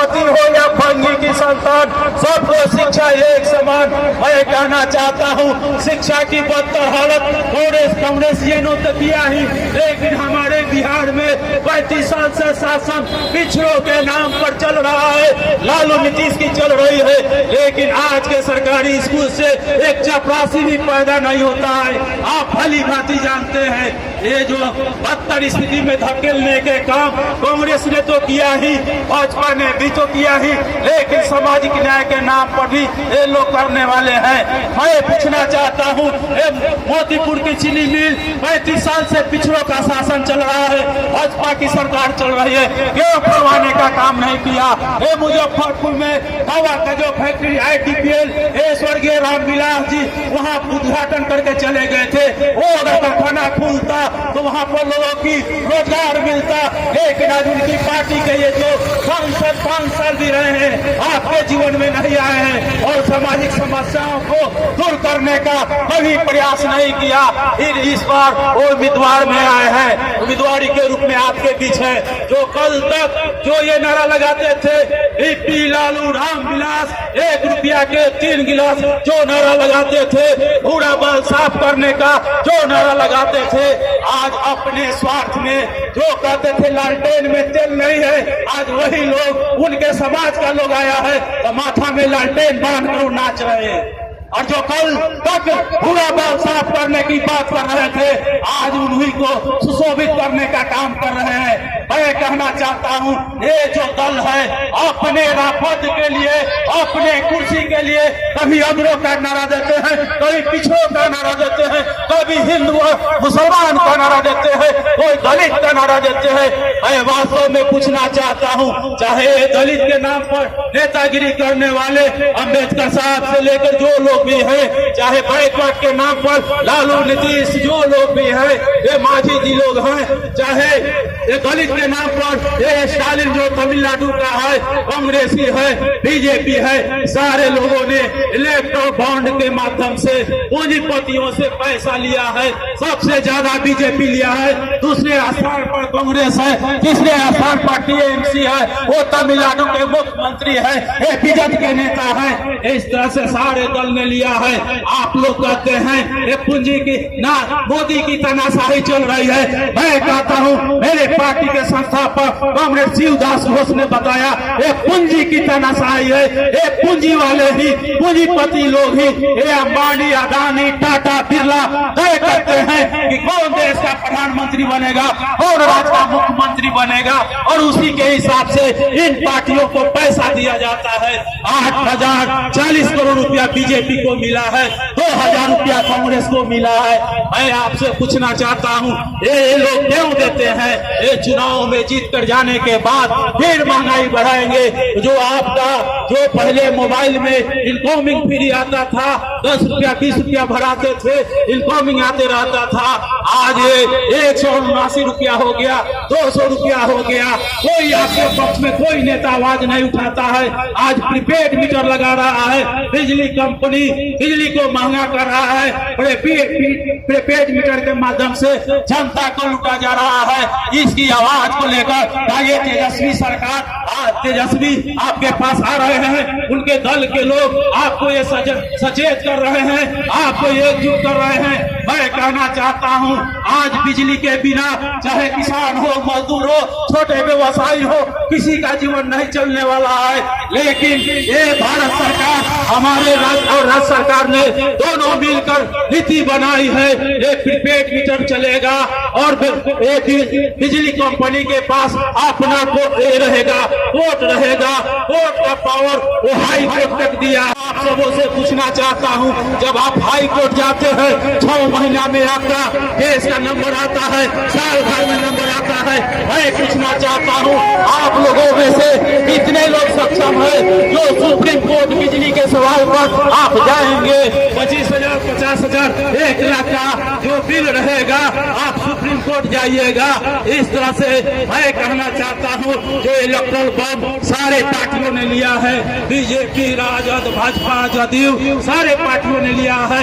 जाति हो या भंगी की संतान, सबको शिक्षा एक समान। मैं कहना चाहता हूँ शिक्षा की बदतर हालत कांग्रेसियों ने किया ही, लेकिन हमारे बिहार में 35 साल से शासन पिछड़ों के नाम पर चल रहा है। लालू नीतीश की चल रही है, लेकिन आज के सरकारी स्कूल से एक चपरासी भी पैदा नहीं होता है। आप भली भांति जानते हैं ये जो बदतर स्थिति में धकेलने के काम कांग्रेस ने तो किया ही, भाजपा ने भी तो किया ही, लेकिन सामाजिक न्याय के नाम पर भी ये लोग करने वाले हैं। मैं पूछना चाहता हूँ, मोतीपुर की चीनी मिल 35 साल से पिछड़ों का शासन चल रहा है, भाजपा की सरकार चल रही है, क्यों करवाने का काम नहीं किया? ये मुजफ्फरपुर में हवा का जो फैक्ट्री ITPL, स्वर्गीय रामविलास जी वहाँ उद्घाटन करके चले गए थे। वो अगर कारखाना खुलता तो वहाँ पर लोगों की रोजगार मिलता, लेकिन आज उनकी पार्टी के ये जो सांसद 5 साल भी रहे हैं आपके जीवन में नहीं आए हैं और सामाजिक समस्याओं को दूर करने का कभी प्रयास नहीं किया। फिर इस बार वो उम्मीदवार में आए हैं, उम्मीदवारी के रूप में आपके बीच है। जो कल तक जो ये नारा लगाते थे EP लालू रामविलास 1 रुपया के 3 गिलास, जो नारा लगाते थे पूरा बल साफ करने का जो नारा लगाते थे, आज अपने स्वार्थ में जो कहते थे लालटेन में तेल नहीं है, आज वही लोग उनके समाज का लोग आया है तो माथा में लालटेन बांध कर नाच रहे हैं। और जो कल तक पूरा बल साफ करने की बात कर रहे थे, आज उन्हीं को सुशोभित करने का काम कर रहे हैं। मैं कहना चाहता हूँ ये जो दल है अपने रापद के लिए, अपने कुर्सी के लिए कभी अमरों का नारा देते हैं, कभी पिछड़ों का नारा देते हैं, कभी हिंदू मुसलमान का नारा देते हैं, कोई दलित का नारा देते हैं। मैं वास्तव में पूछना चाहता हूँ, चाहे दलित के नाम पर नेतागिरी करने वाले अम्बेडकर साहब से लेकर जो लोग भी है, चाहे बैकवर्ड के नाम पर लालू नीतीश जो लोग भी है, ये मांझी जी लोग हैं, चाहे ये दलित के नाम पर ये स्टालिन जो तमिलनाडु का है, कांग्रेसी है, बीजेपी है, सारे लोगों ने इलेक्ट्रो बॉन्ड के माध्यम से पूंजीपतियों से पैसा लिया है। सबसे ज्यादा बीजेपी लिया है, दूसरे स्थान पर कांग्रेस है, तीसरे स्थान पर TMC है, वो तमिलनाडु के मुख्यमंत्री है, ये बीजेपी के नेता है। इस तरह से सारे दल ने लिया है। आप लोग कहते हैं ये पूंजी की ना मोदी की तानाशाही चल रही है। मैं कहता हूँ मेरे पार्टी के संस्थापक कांग्रेस शिवदास घोष ने बताया ये पूंजी की तानाशाही है, ये पूंजी वाले ही पूंजीपति लोग ही, ये अंबानी, अदानी, टाटा, बिरला तय करते हैं कि कौन देश का प्रधानमंत्री बनेगा, कौन राज्य का मुख्यमंत्री बनेगा, और उसी के हिसाब से इन पार्टियों को पैसा दिया जाता है। 8,040 करोड़ रुपया बीजेपी को मिला है, 2,000 रुपया कांग्रेस को मिला है। मैं आपसे पूछना चाहता हूँ ये लोग क्यों देते हैं? ये चुनाव में जीत कर जाने के बाद फिर महंगाई बढ़ाएंगे। जो आपका जो पहले मोबाइल में इनकमिंग फ्री आता था, 10 रुपया 20 रुपया भराते थे, इनकमिंग आते रहता था, आज ये 179 रुपया हो गया, 200 रुपया हो गया। कोई आपके पक्ष में कोई नेता आवाज नहीं उठाता है। आज प्रीपेड मीटर लगा रहा है, बिजली कंपनी बिजली को महंगा कर रहा है, प्रीपेड मीटर के माध्यम से जनता को लुटा जा रहा है। इसकी आवाज को लेकर ये तेजस्वी सरकार, तेजस्वी आपके पास आ रहे हैं, उनके दल के लोग आपको ये सचेत कर रहे हैं, आपको एकजुट कर रहे हैं। मैं कहना चाहता हूं आज बिजली के बिना चाहे किसान हो, मजदूर हो, छोटे व्यवसायी हो, किसी का जीवन नहीं चलने वाला है। लेकिन ये भारत सरकार, हमारे राज्य और राज्य सरकार ने दोनों मिलकर नीति बनाई है, ये प्रीपेड मीटर चलेगा और बिजली कंपनी के पास अपना रहेगा, कोर्ट रहेगा, कोर्ट का पावर वो हाई कोर्ट तक दिया। आप सबों से पूछना चाहता हूं, जब आप हाई कोर्ट जाते हैं 6 महीना में आपका केस का नंबर आता है, साल भर में नंबर आता है। मैं पूछना चाहता हूं आप लोगों में से कितने लोग सक्षम है जो सुप्रीम कोर्ट बिजली के सवाल पर आप जाएंगे? 25,000, 50,000, 1 लाख का जो बिल रहेगा आप सुप्रीम कोर्ट जाइएगा। इस तरह से मैं कहना चाहता हूं जो इलेक्ट्रल बम सारे पार्टियों ने लिया है, बीजेपी, राजद, भाजपा, जदयू, सारे पार्टियों ने लिया है।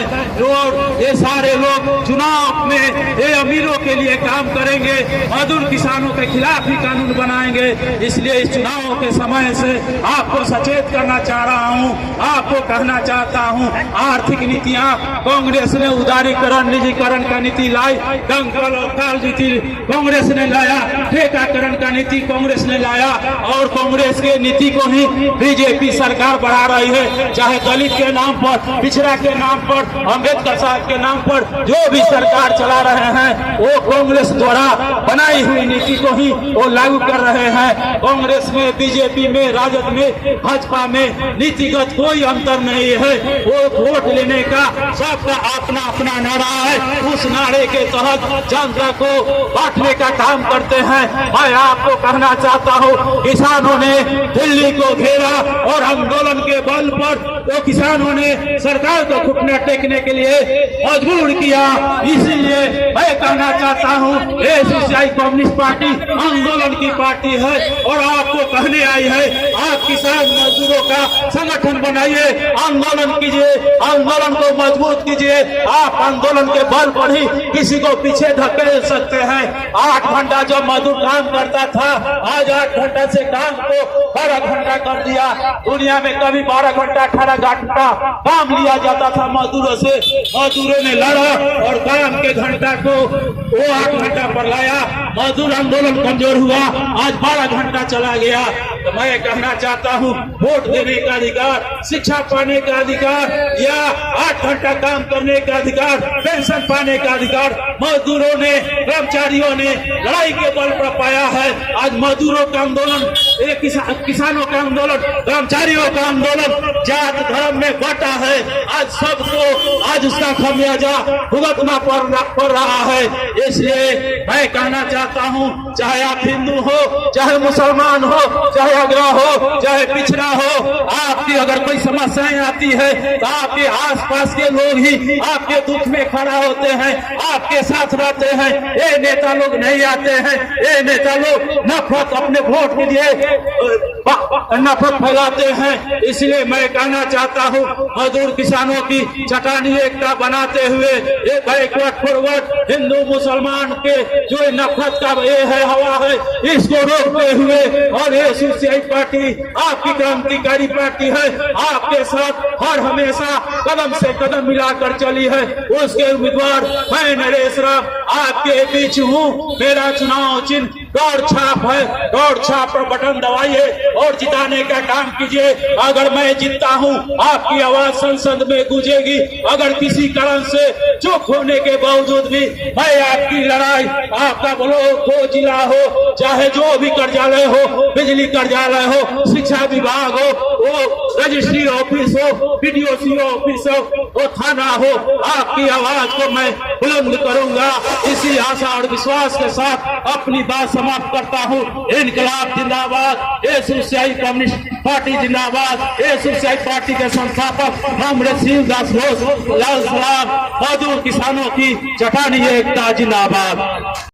और ये सारे लोग चुनाव में ये अमीरों के लिए काम करेंगे, मजदूर किसानों के खिलाफ ही कानून बनाएंगे। इसलिए इस चुनाव के समय से आपको सचेत करना चाह रहा हूँ, आपको कहना चाहता हूँ, आर्थिक नीतियाँ कांग्रेस ने उदारीकरण निजीकरण का नीति लाई, दंगल और काल नीति कांग्रेस ने लाया, ठेकाकरण का नीति कांग्रेस ने लाया और कांग्रेस के नीति को ही बीजेपी सरकार बढ़ा रही है। चाहे दलित के नाम पर, पिछड़ा के नाम पर, अम्बेडकर साहब के नाम पर जो भी सरकार चला रहे हैं वो कांग्रेस द्वारा बनाई हुई नीति को ही वो लागू कर रहे हैं। कांग्रेस में, बीजेपी में, राजद में, भाजपा में नीतिगत कोई अंतर नहीं है। वो वोट लेने का सबका अपना अपना नारा है, उस नारे के तहत जनता को बांटने का काम करते हैं। मैं आपको कहना चाहता हूँ, किसानों ने दिल्ली को घेरा और आंदोलन के बल पर तो किसानों ने सरकार को घुटना टेकने के लिए मजबूर किया। इसलिए मैं कहना चाहता हूँ, एसोसिएशन कम्युनिस्ट पार्टी आंदोलन की पार्टी है और आपको कहने आई है, आप किसान मजदूरों का संगठन बनाइए, आंदोलन कीजिए, आंदोलन को मजबूत कीजिए। आप आंदोलन के बल पर ही किसी को पीछे धकेल सकते हैं। 8 घंटा जो मजदूर काम करता था, आज 8 घंटा से काम को 12 घंटा कर दिया। दुनिया में कभी 12 घंटा 18 घंटा काम लिया जाता था मजदूरों से, मजदूरों ने लड़ा और काम के घंटा को वो 8 घंटा पर लाया। मजदूर आंदोलन कमजोर हुआ, आज 12 घंटा चला गया। तो मैं कहना चाहता हूँ, वोट देने का अधिकार, शिक्षा पाने का अधिकार या 8 घंटा काम करने का अधिकार, पेंशन पाने का अधिकार मजदूरों ने, कर्मचारियों ने लड़ाई के बल पर पाया है। आज मजदूरों का आंदोलन, किसानों का आंदोलन, कर्मचारियों का आंदोलन जात धर्म में बटा है। आज सबको आज उसका खमियाजा भुगतना पड़ रहा है। इसलिए मैं कहना चाहता हूँ, चाहे आप हिंदू हो, चाहे मुसलमान हो, चाहे अग्रह हो, चाहे पिछड़ा हो, आपकी अगर कोई समस्याएं आती है तो आपके आसपास के लोग ही आपके दुख में खड़ा होते हैं, आपके साथ रहते हैं। ये नेता लोग नहीं आते हैं, ये नेता लोग नफरत अपने वोट के लिए नफरत फैलाते हैं। इसलिए मैं कहना चाहता हूँ, मजदूर किसानों की चटानी एकता बनाते हुए एक बैकवर्ड फॉरवर्ड हिंदू मुसलमान के जो नफरत का ये है हवा है, इसको रोकते हुए और एसोसिएशन पार्टी आपकी क्रांतिकारी पार्टी है, आपके साथ हर हमेशा कदम से कदम मिलाकर चली है। उसके उम्मीदवार मैं नरेश राम आपके बीच हूँ। मेरा चुनाव चिन्ह दौड़ छाप है, दौड़ छाप पर बटन दबाइए और जिताने का काम कीजिए। अगर मैं जीतता हूँ, आपकी आवाज संसद में गूंजेगी। अगर किसी कारण से चुप होने के बावजूद भी मैं आपकी लड़ाई, आपका ब्लॉक हो, जिला हो, चाहे जो भी कार्यालय हो, बिजली कार्यालय हो, शिक्षा विभाग हो, वो रजिस्ट्री ऑफिस हो, बीडीओ ऑफिस हो, वो थाना हो, आपकी आवाज को मैं बुलंद करूंगा। इसी आशा और विश्वास के साथ अपनी बात समाप्त करता हूँ। इनकलाब जिंदाबाद, एसोसिएशन कम्युनिस्ट पार्टी जिंदाबाद, एसोसिएशन पार्टी के संस्थापक हमरे शिवदास बोस, लाल सलाम, मजदूर किसानों की चटानी एकता जिंदाबाद।